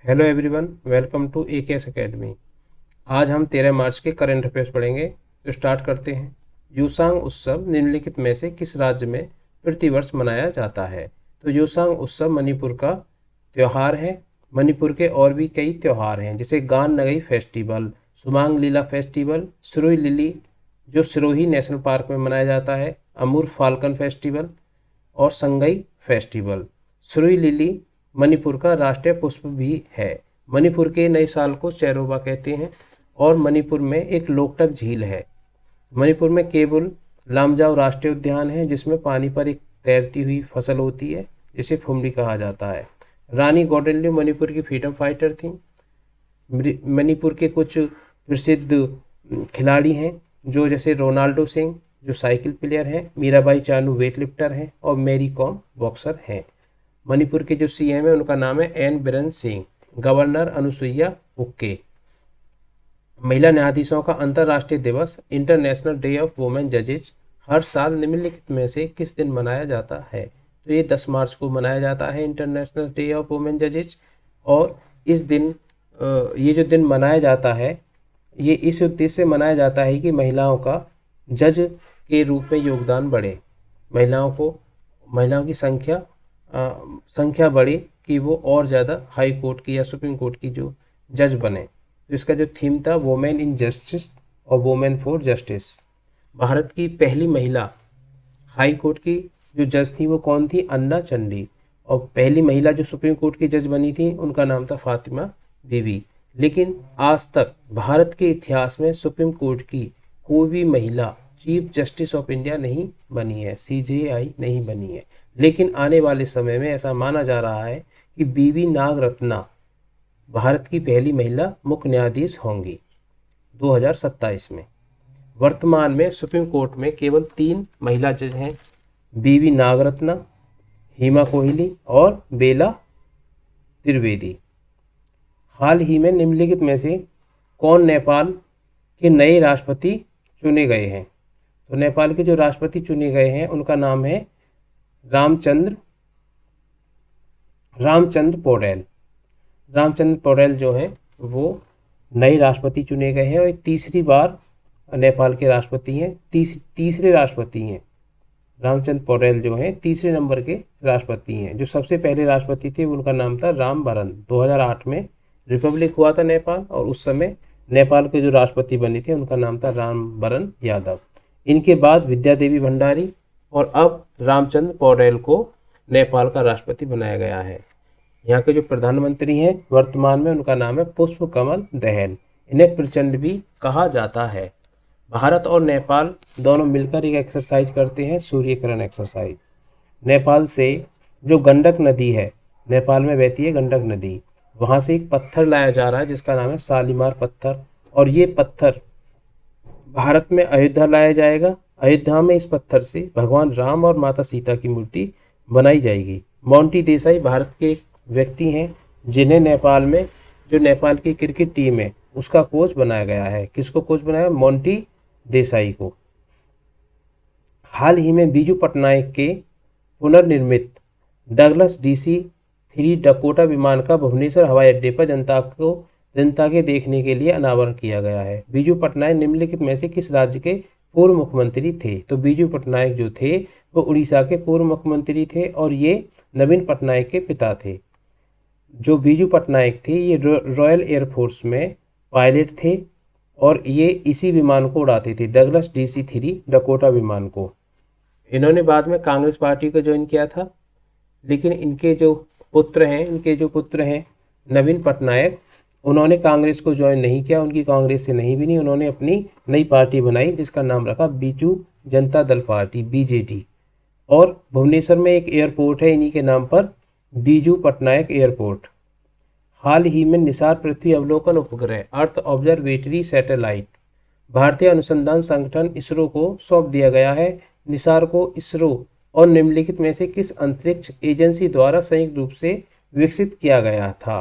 Hello everyone, welcome to AKS academy. आज हम 13 मार्च के करंट अफेयर्स पढ़ेंगे। तो स्टार्ट करते हैं। यूसांग उत्सव निम्नलिखित में से किस राज्य में प्रतिवर्ष मनाया जाता है? तो यूसांग उत्सव मणिपुर का त्यौहार है। मणिपुर के और भी कई त्यौहार हैं, जैसे गान नगई फेस्टिवल, सुमांग लीला फेस्टिवल, सिरोही लिली जो सिरोही नेशनल पार्क में मनाया जाता है, अमूर फाल्कन फेस्टिवल और संगई फेस्टिवल। सिरोही लिली मणिपुर का राष्ट्रीय पुष्प भी है। मणिपुर के नए साल को चैरोबा कहते हैं। और मणिपुर में एक लोकटक झील है। मणिपुर में केवल लामजाओ राष्ट्रीय उद्यान है, जिसमें पानी पर एक तैरती हुई फसल होती है, जिसे फुमरी कहा जाता है। रानी गौडनल्यू मणिपुर की फ्रीडम फाइटर थी। मणिपुर के कुछ प्रसिद्ध खिलाड़ी हैं, जो जैसे रोनाल्डो सिंह जो साइकिल प्लेयर हैं, मीराबाई चानू वेट लिफ्टर हैं और मैरी कॉम बॉक्सर हैं। मणिपुर के जो सीएम है उनका नाम है एन बिरेन सिंह। गवर्नर अनुसुईया उके। महिला न्यायाधीशों का अंतर्राष्ट्रीय दिवस इंटरनेशनल डे ऑफ वुमेन जजेज हर साल निम्नलिखित में से किस दिन मनाया जाता है? तो ये 10 मार्च को मनाया जाता है, इंटरनेशनल डे ऑफ वुमेन जजेज। और इस दिन ये जो दिन मनाया जाता है, ये इस उद्देश्य से मनाया जाता है कि महिलाओं का जज के रूप में योगदान बढ़े। महिलाओं की संख्या बढ़े कि वो और ज़्यादा हाई कोर्ट की या सुप्रीम कोर्ट की जो जज बने। तो इसका जो थीम था वुमेन इन जस्टिस और वुमेन फॉर जस्टिस। भारत की पहली महिला हाई कोर्ट की जो जज थी वो कौन थी? अन्ना चंडी। और पहली महिला जो सुप्रीम कोर्ट की जज बनी थी उनका नाम था फातिमा बीवी। लेकिन आज तक भारत के इतिहास में सुप्रीम कोर्ट की कोई भी महिला चीफ जस्टिस ऑफ इंडिया नहीं बनी है, सीजेआई नहीं बनी है। लेकिन आने वाले समय में ऐसा माना जा रहा है कि बीवी नागरत्ना भारत की पहली महिला मुख्य न्यायाधीश होंगी 2027 में। वर्तमान में सुप्रीम कोर्ट में केवल 3 महिला जज हैं, बीवी नागरत्ना, हेमा कोहली और बेला त्रिवेदी। हाल ही में निम्नलिखित में से कौन नेपाल के नए राष्ट्रपति चुने गए हैं? तो नेपाल के जो राष्ट्रपति चुने गए हैं उनका नाम है रामचंद्र पौडेल। रामचंद्र पौडेल जो हैं वो नए राष्ट्रपति चुने गए हैं और तीसरी बार नेपाल के राष्ट्रपति हैं, तीसरे राष्ट्रपति हैं। रामचंद्र पौडेल जो हैं तीसरे नंबर के राष्ट्रपति हैं। जो सबसे पहले राष्ट्रपति थे उनका नाम था रामबरन। 2008 में रिपब्लिक हुआ था नेपाल, और उस समय नेपाल के जो राष्ट्रपति बने थे उनका नाम था रामबरन यादव। इनके बाद विद्या देवी भंडारी और अब रामचंद्र पौडेल को नेपाल का राष्ट्रपति बनाया गया है। यहाँ के जो प्रधानमंत्री हैं वर्तमान में उनका नाम है पुष्प कमल दहल। इन्हें प्रचंड भी कहा जाता है। भारत और नेपाल दोनों मिलकर एक एक्सरसाइज करते हैं, सूर्यकिरण एक्सरसाइज। नेपाल से जो गंडक नदी है, नेपाल में बहती है गंडक नदी, वहाँ से एक पत्थर लाया जा रहा है जिसका नाम है शालीमार पत्थर। और ये पत्थर भारत में अयोध्या लाया जाएगा। अयोध्या में इस पत्थर से भगवान राम और माता सीता की मूर्ति बनाई जाएगी। मोंटी देसाई भारत के एक व्यक्ति हैं जिन्हें नेपाल में जो नेपाल की क्रिकेट टीम है उसका कोच बनाया गया है। किसको कोच बनाया? मोंटी देसाई को। हाल ही में बीजू पटनायक के पुनर्निर्मित डगलस DC-3 डकोटा विमान का भुवनेश्वर हवाई अड्डे पर जनता के देखने के लिए अनावरण किया गया है। बीजू पटनायक निम्नलिखित में से किस राज्य के पूर्व मुख्यमंत्री थे? तो बीजू पटनायक जो थे वो उड़ीसा के पूर्व मुख्यमंत्री थे और ये नवीन पटनायक के पिता थे। जो बीजू पटनायक थे ये रॉयल एयरफोर्स में पायलट थे और ये इसी विमान को उड़ाते थे, डगलस DC-3 डकोटा विमान को। इन्होंने बाद में कांग्रेस पार्टी को ज्वाइन किया था, लेकिन इनके जो पुत्र हैं नवीन पटनायक, उन्होंने कांग्रेस को ज्वाइन नहीं किया, उनकी कांग्रेस से नहीं बनी। उन्होंने अपनी नई पार्टी बनाई जिसका नाम रखा बीजू जनता दल पार्टी, BJD। और भुवनेश्वर में एक एयरपोर्ट है इन्हीं के नाम पर, बीजू पटनायक एयरपोर्ट। हाल ही में निसार पृथ्वी अवलोकन उपग्रह अर्थ ऑब्जर्वेटरी सैटेलाइट भारतीय अनुसंधान संगठन इसरो को सौंप दिया गया है। निसार को इसरो और निम्नलिखित में से किस अंतरिक्ष एजेंसी द्वारा संयुक्त रूप से विकसित किया गया था?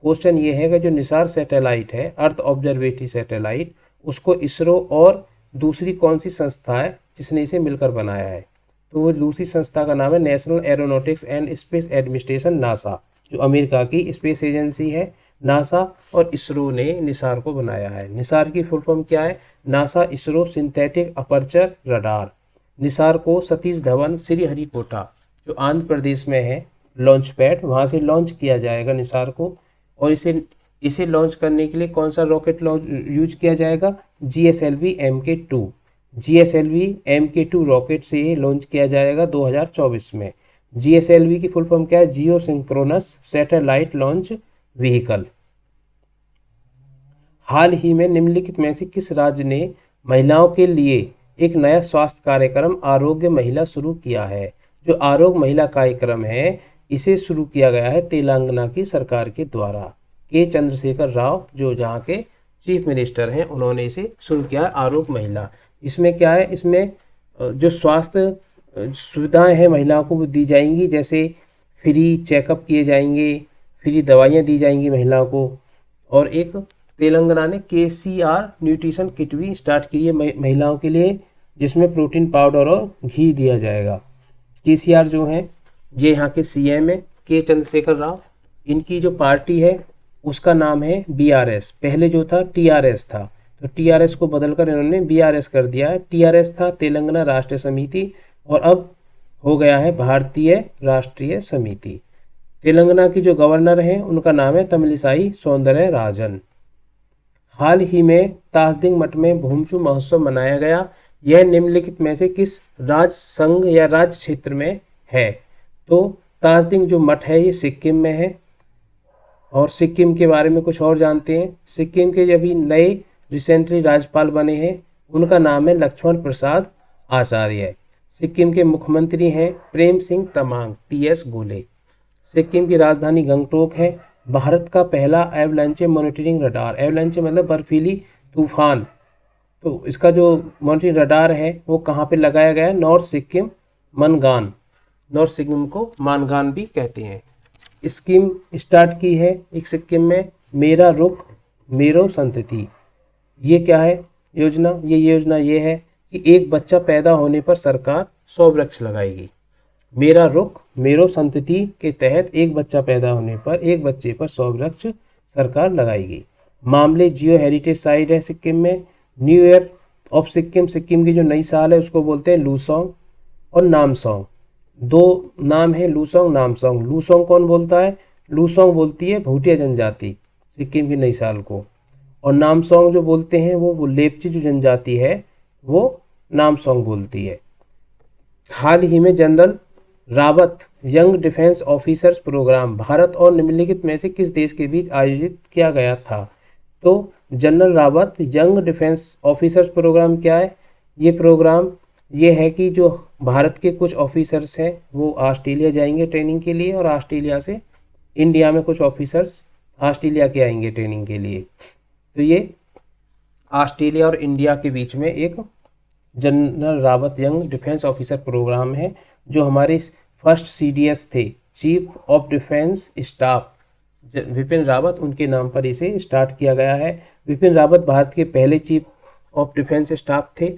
क्वेश्चन ये है कि जो निसार सैटेलाइट है, अर्थ ऑब्जर्वेटरी सैटेलाइट, उसको इसरो और दूसरी कौन सी संस्था है जिसने इसे मिलकर बनाया है? तो वो दूसरी संस्था का नाम है national aeronautics and space administration, NASA, जो अमेरिका की स्पेस एजेंसी है। नासा और इसरो ने निसार को बनाया है। निसार की फुल फॉर्म क्या है? NASA ISRO synthetic aperture radar. Nisar को सतीश धवन श्रीहरिकोटा जो आंध्र प्रदेश में है लॉन्च पैड, वहाँ से लॉन्च किया जाएगा निसार को। और इसे लॉन्च करने के लिए कौन सा रॉकेट यूज किया जाएगा? GSLV Mk2। GSLV Mk2 rocket से ये लॉन्च किया जाएगा 2024 में। GSLV की फुल फॉर्म क्या है? जियो सिंक्रोनस सैटेलाइट लॉन्च व्हीकल। हाल ही में निम्नलिखित में से किस राज्य ने महिलाओं के लिए एक नया स्वास्थ्य कार्यक्रम आरोग्य महिला शुरू किया है? जो आरोग्य महिला कार्यक्रम है इसे शुरू किया गया है तेलंगाना की सरकार के द्वारा। के चंद्रशेखर राव जो जहाँ के चीफ मिनिस्टर हैं उन्होंने इसे शुरू किया है आरोग्य महिला। इसमें क्या है? इसमें जो स्वास्थ्य सुविधाएं हैं महिलाओं को वो दी जाएंगी, जैसे फ्री चेकअप किए जाएंगे, फ्री दवाइयाँ दी जाएंगी महिलाओं को। और एक तेलंगाना ने KCR न्यूट्रिशन किट भी स्टार्ट की है महिलाओं के लिए, जिसमें प्रोटीन पाउडर और घी दिया जाएगा। KCR जो है ये यहाँ के CM है के चंद्रशेखर राव। इनकी जो पार्टी है उसका नाम है BRS। पहले जो था TRS था, तो TRS को बदलकर इन्होंने BRS कर दिया है। TRS था तेलंगाना राष्ट्रीय समिति और अब हो गया है भारतीय राष्ट्रीय समिति। तेलंगाना की जो गवर्नर हैं उनका नाम है तमिलिसाई सौंदरराजन। हाल ही में ताजदिंग मठ में भूमचू महोत्सव मनाया गया। यह निम्नलिखित में से किस राज्य संघ या राज्य क्षेत्र में है? तो ताजदिंग जो मठ है ये सिक्किम में है। और सिक्किम के बारे में कुछ और जानते हैं। सिक्किम के अभी नए रिसेंटली राज्यपाल बने हैं, उनका नाम है लक्ष्मण प्रसाद आचार्य। सिक्किम के मुख्यमंत्री हैं प्रेम सिंह तमांग PS गोले। सिक्किम की राजधानी गंगटोक है। भारत का पहला एवलांचे मॉनिटरिंग रडार, एवलांचे मतलब बर्फीली तूफान, तो इसका जो मॉनिटरिंग रडार है वो कहाँ पे लगाया गया है? नॉर्थ सिक्किम मनगान। नॉर्थ सिक्किम को मानगान भी कहते हैं। स्कीम स्टार्ट की है एक सिक्किम में, मेरा रुख मेरो संतति। ये क्या है योजना? ये योजना ये है कि एक बच्चा पैदा होने पर सरकार 100 वृक्ष लगाएगी। मेरा रुख मेरो संतति के तहत एक बच्चा पैदा होने पर एक बच्चे पर 100 वृक्ष सरकार लगाएगी। मामले जियो हेरिटेज साइट है सिक्किम में। New year of Sikkim, Sikkim की जो नई साल है उसको बोलते हैं लूसोंग और नामसोंग। दो नाम है लूसोंग नामसोंग। लूसोंग कौन बोलता है? लूसोंग बोलती है भूटिया जनजाति सिक्किम की नई साल को, और नामसोंग जो बोलते हैं वो लेपची जो जनजाति है वो नामसोंग बोलती है। हाल ही में general Rawat young defence officers programme Bharat और निम्नलिखित में से किस देश के बीच आयोजित किया गया था? तो general Rawat young defence officers programme क्या है? ये प्रोग्राम ये है कि जो भारत के कुछ ऑफिसर्स हैं वो ऑस्ट्रेलिया जाएंगे ट्रेनिंग के लिए, और ऑस्ट्रेलिया से इंडिया में कुछ ऑफिसर्स ऑस्ट्रेलिया के आएंगे ट्रेनिंग के लिए। तो ये ऑस्ट्रेलिया और इंडिया के बीच में एक general Rawat young defence officer programme है, जो हमारे फर्स्ट CDS थे, chief of defence staff Vipin Rawat, उनके नाम पर इसे स्टार्ट किया गया है। विपिन रावत भारत के पहले चीफ ऑफ डिफेंस स्टाफ थे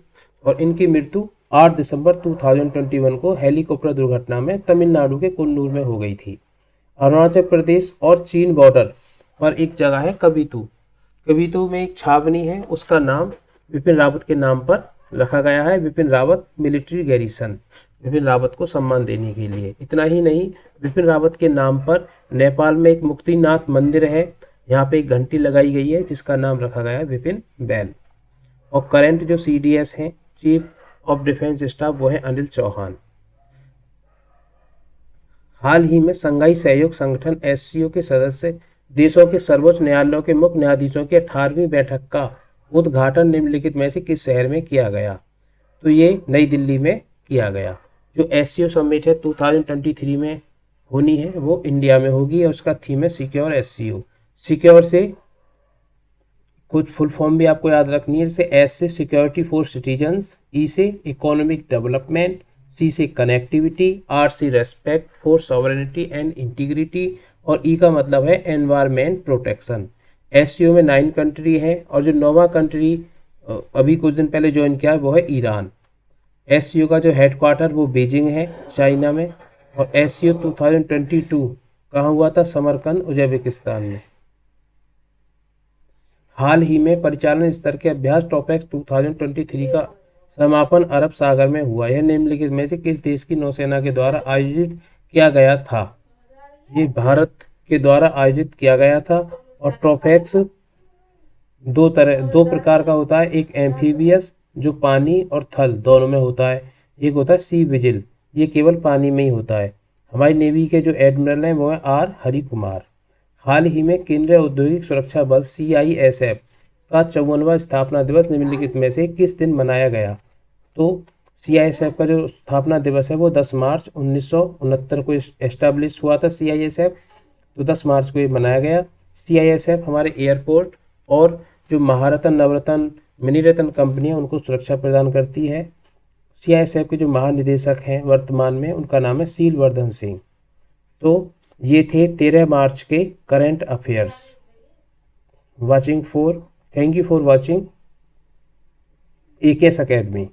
और इनकी मृत्यु 8 दिसंबर 2021 को हेलीकॉप्टर दुर्घटना में तमिलनाडु के कुन्नूर में हो गई थी। अरुणाचल प्रदेश और चीन बॉर्डर पर एक जगह है कबितू। कबितू में एक छावनी है, उसका नाम विपिन रावत के नाम पर रखा गया है, विपिन रावत मिलिट्री गैरिसन, विपिन रावत को सम्मान देने के लिए। इतना ही नहीं, विपिन रावत के नाम पर नेपाल में एक मुक्तिनाथ मंदिर है, यहाँ पे एक घंटी लगाई गई है जिसका नाम रखा गया है विपिन बैल। और करंट जो CDS हैं चीफ ऑफ डिफेंस स्टाफ वो है अनिल चौहान। हाल ही में संघाई सहयोग संगठन SCO के सदस्य देशों के सर्वोच्च न्यायालयों के मुख्य न्यायाधीशों की 18वीं बैठक का उद्घाटन निम्नलिखित में से किस शहर में किया गया? तो ये नई दिल्ली में किया गया। जो SCO समिट है 2023 में होनी है वो इंडिया में होगी और उसका थीम है सिक्योर SCO। सिक्योर से कुछ फुल फॉर्म भी आपको याद रखनी है, जैसे S से सिक्योरिटी फॉर सिटीजन्स, E से इकोनॉमिक डेवलपमेंट, C से कनेक्टिविटी, R से respect for sovereignty and integrity और E का मतलब है एनवायरमेंट प्रोटेक्शन। SCO में 9 कंट्री है और जो 9वां कंट्री अभी कुछ दिन पहले ज्वाइन किया है वो है ईरान। SCO का जो हेडक्वार्टर वो बीजिंग है चाइना में, और SCO 2022 कहाँ हुआ था? समरकंद उज्बेकिस्तान में। हाल ही में परिचालन स्तर के अभ्यास टॉपेक्स 2023 का समापन अरब सागर में हुआ। यह निम्नलिखित में से किस देश की नौसेना के द्वारा आयोजित किया गया था? ये भारत के द्वारा आयोजित किया गया था। और ट्रोफेक्स दो प्रकार का होता है, एक एम्फीबियस जो पानी और थल दोनों में होता है, एक होता है सी विजिल, ये केवल पानी में ही होता है। हमारी नेवी के जो एडमिरल हैं वो है आर हरि कुमार। हाल ही में केंद्रीय औद्योगिक सुरक्षा बल CISF का 54वां स्थापना दिवस निम्नलिखित में से किस दिन मनाया गया? तो CISF का जो स्थापना दिवस है वो 10 मार्च 1969 को एस्टैब्लिश हुआ था CISF, तो 10 मार्च को ये मनाया गया। CISF हमारे एयरपोर्ट और जो महारत्न नवरत्न मिनीरत्न कंपनी है उनको सुरक्षा प्रदान करती है। CISF के जो महानिदेशक हैं वर्तमान में उनका नाम है शीलवर्धन सिंह। तो ये थे 13 मार्च के current affairs. Thank you for watching AKS academy.